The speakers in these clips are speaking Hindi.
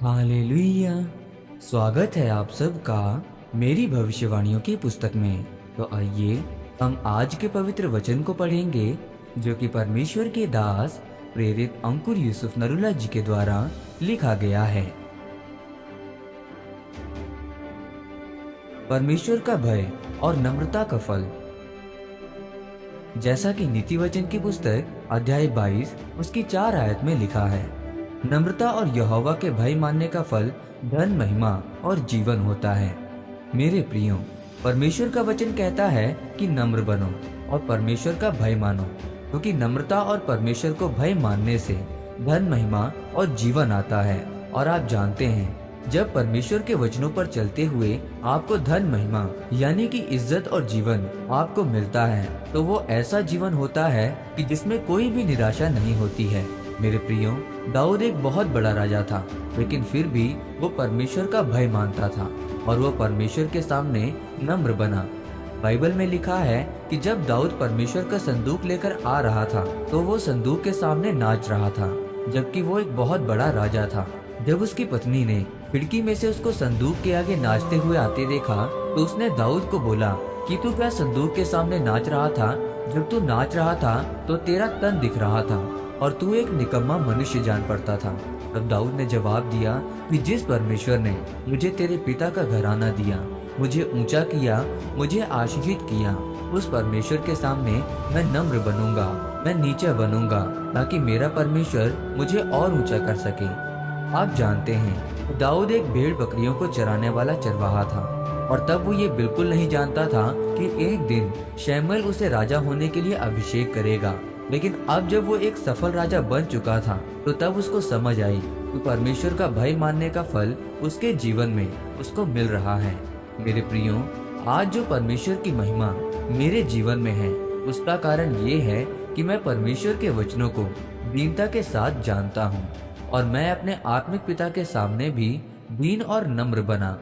हालेलुया। स्वागत है आप सबका मेरी भविष्यवाणियों की पुस्तक में। तो आइए हम आज के पवित्र वचन को पढ़ेंगे जो कि परमेश्वर के दास प्रेरित अंकुर यूसुफ नरूला जी के द्वारा लिखा गया है। परमेश्वर का भय और नम्रता का फल। जैसा कि नीति वचन की पुस्तक अध्याय 22 उसकी 4 आयत में लिखा है, नम्रता और यहोवा के भय मानने का फल धन, महिमा और जीवन होता है। मेरे प्रियो, परमेश्वर का वचन कहता है कि नम्र बनो और परमेश्वर का भय मानो, क्योंकि नम्रता और परमेश्वर को भय मानने से धन, महिमा और जीवन आता है। और आप जानते हैं, जब परमेश्वर के वचनों पर चलते हुए आपको धन, महिमा यानी कि इज्जत और जीवन आपको मिलता है, तो वो ऐसा जीवन होता है कि जिसमें कोई भी निराशा नहीं होती है। मेरे प्रियो, दाऊद एक बहुत बड़ा राजा था, लेकिन फिर भी वो परमेश्वर का भय मानता था और वो परमेश्वर के सामने नम्र बना। बाइबल में लिखा है कि जब दाऊद परमेश्वर का संदूक लेकर आ रहा था तो वो संदूक के सामने नाच रहा था, जबकि वो एक बहुत बड़ा राजा था। जब उसकी पत्नी ने खिड़की में से उसको संदूक के आगे नाचते हुए आते देखा तो उसने दाऊद को बोला कि तू क्या संदूक के सामने नाच रहा था? जब तू नाच रहा था तो तेरा तन दिख रहा था और तू एक निकम्मा मनुष्य जान पड़ता था। तब दाऊद ने जवाब दिया कि जिस परमेश्वर ने मुझे तेरे पिता का घराना दिया, मुझे ऊंचा किया, मुझे आशीषित किया, उस परमेश्वर के सामने मैं नम्र बनूंगा, मैं नीचा बनूंगा, ताकि मेरा परमेश्वर मुझे और ऊंचा कर सके। आप जानते हैं, दाऊद एक भेड़ बकरियों को चराने वाला चरवाहा था और तब वो ये बिल्कुल नहीं जानता था कि एक दिन शमूएल उसे राजा होने के लिए अभिषेक करेगा। लेकिन अब जब वो एक सफल राजा बन चुका था तो तब उसको समझ आई कि परमेश्वर का भय मानने का फल उसके जीवन में उसको मिल रहा है। मेरे प्रियो, आज जो परमेश्वर की महिमा मेरे जीवन में है, उसका कारण ये है कि मैं परमेश्वर के वचनों को दीनता के साथ जानता हूँ और मैं अपने आत्मिक पिता के सामने भी दीन और नम्र बना।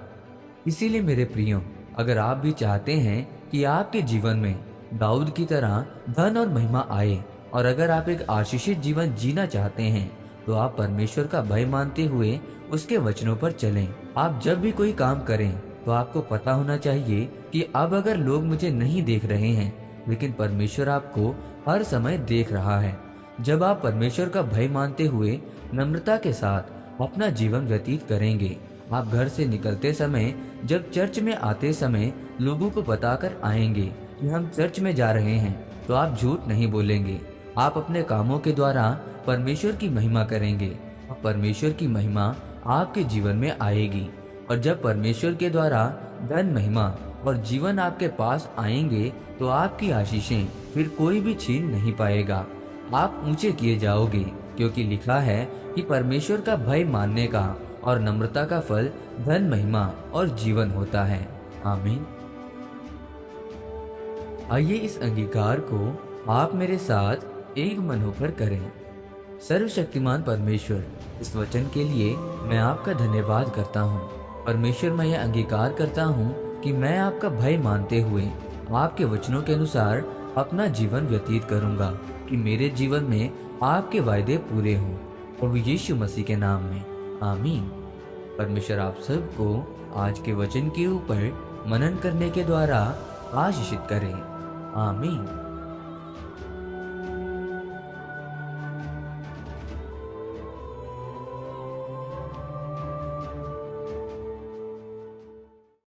इसीलिए मेरे प्रियो, अगर आप भी चाहते हैं कि आपके जीवन में दाऊद की तरह धन और महिमा आए और अगर आप एक आशीषित जीवन जीना चाहते हैं तो आप परमेश्वर का भय मानते हुए उसके वचनों पर चलें। आप जब भी कोई काम करें तो आपको पता होना चाहिए कि अब अगर लोग मुझे नहीं देख रहे हैं, लेकिन परमेश्वर आपको हर समय देख रहा है। जब आप परमेश्वर का भय मानते हुए नम्रता के साथ अपना जीवन व्यतीत करेंगे, आप घर से निकलते समय, जब चर्च में आते समय लोगों को बताकर आएंगे कि हम चर्च में जा रहे हैं, तो आप झूठ नहीं बोलेंगे। आप अपने कामों के द्वारा परमेश्वर की महिमा करेंगे और परमेश्वर की महिमा आपके जीवन में आएगी। और जब परमेश्वर के द्वारा धन, महिमा और जीवन आपके पास आएंगे तो आपकी आशीषें फिर कोई भी छीन नहीं पाएगा। आप ऊंचे किए जाओगे, क्योंकि लिखा है कि परमेश्वर का भय मानने का और नम्रता का फल धन, महिमा और जीवन होता है। आमीन। आइए इस अंगीकार को आप मेरे साथ एक मन होकर करें। सर्वशक्तिमान परमेश्वर, इस वचन के लिए मैं आपका धन्यवाद करता हूँ। परमेश्वर, मैं यह अंगीकार करता हूँ कि मैं आपका भय मानते हुए आपके वचनों के अनुसार अपना जीवन व्यतीत करूँगा, कि मेरे जीवन में आपके वायदे पूरे हों। प्रभु यीशु मसीह के नाम में आमीन। परमेश्वर आप सबको आज के वचन के ऊपर मनन करने के द्वारा आशीषित करें। आमीन।